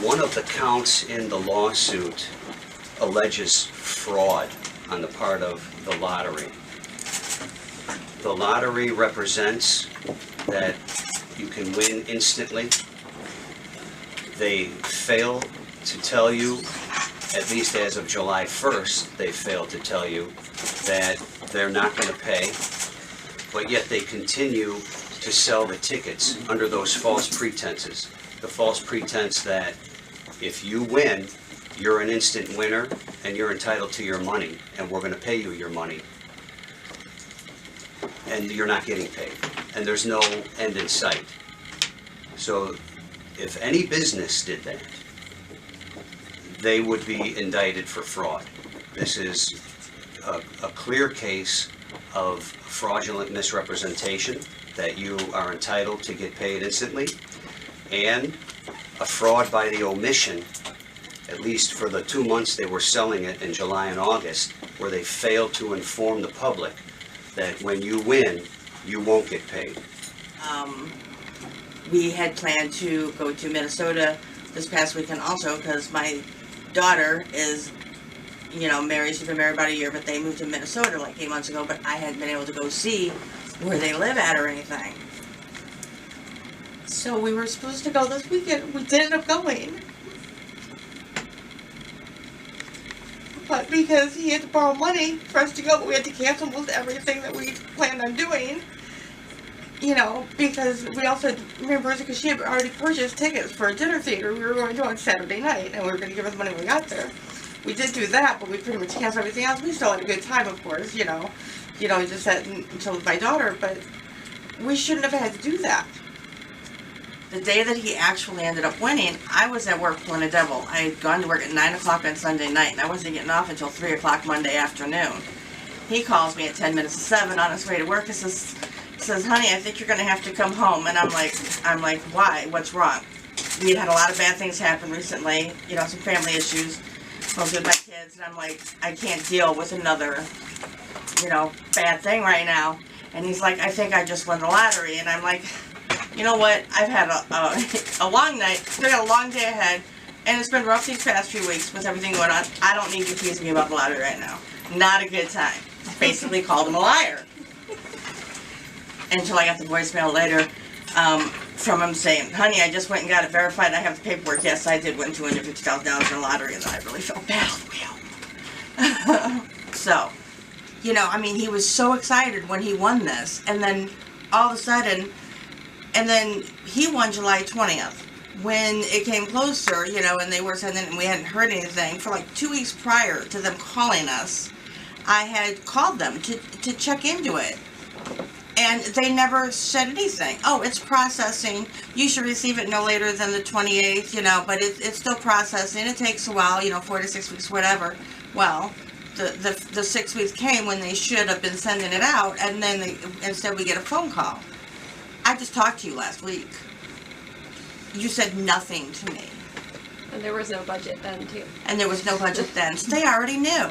one of the counts in the lawsuit alleges fraud on the part of the lottery. The lottery represents that you can win instantly. They fail to tell you, at least as of July 1st, they failed to tell you that they're not going to pay, but yet they continue to sell the tickets under those false pretenses. The false pretense that if you win, you're an instant winner and you're entitled to your money and we're going to pay you your money. And you're not getting paid. And there's no end in sight. So if any business did that, they would be indicted for fraud. This is a clear case of fraudulent misrepresentation, that you are entitled to get paid instantly, and a fraud by the omission, at least for the 2 months they were selling it in July and August, where they failed to inform the public that when you win, you won't get paid. We had planned to go to Minnesota this past weekend also, because my daughter is, you know, she's been married about a year, but they moved to Minnesota like 8 months ago, but I hadn't been able to go see where they live at or anything. So we were supposed to go this weekend. We did end up going. But because he had to borrow money for us to go, we had to cancel most everything that we planned on doing. You know, because we also, remember, because she had already purchased tickets for a dinner theater we were going to on Saturday night, and we were going to give us money when we got there. We did do that, but we pretty much canceled everything else. We still had a good time, of course, you know. You know, we just had until with my daughter, but we shouldn't have had to do that. The day that he actually ended up winning, I was at work pulling a double. I had gone to work at 9 o'clock on Sunday night, and I wasn't getting off until 3 o'clock Monday afternoon. He calls me at 10 minutes to 7 on his way to work and says, honey, I think you're going to have to come home. And I'm like, why? What's wrong? We had a lot of bad things happen recently, you know, some family issues, mostly with my kids, and I'm like, I can't deal with another, you know, bad thing right now. And he's like, I think I just won the lottery. And I'm like, you know what? I've had a long night, still got a long day ahead, and it's been rough these past few weeks with everything going on. I don't need you teasing me about the lottery right now. Not a good time. Basically called him a liar. Until I got the voicemail later from him saying, honey, I just went and got it verified. I have the paperwork. Yes, I did win $250,000 in the lottery, and I really felt bad on the way. So, you know, I mean, he was so excited when he won this, and then all of a sudden, and then he won July 20th. When it came closer, you know, and they were sending, and we hadn't heard anything, for like 2 weeks prior to them calling us, I had called them to check into it. And they never said anything. Oh, it's processing. You should receive it no later than the 28th, you know, but it's still processing. It takes a while, you know, 4 to 6 weeks, whatever. Well, the 6 weeks came when they should have been sending it out, and then instead we get a phone call. I just talked to you last week. You said nothing to me. And there was no budget then, too. And there was no budget then, so they already knew.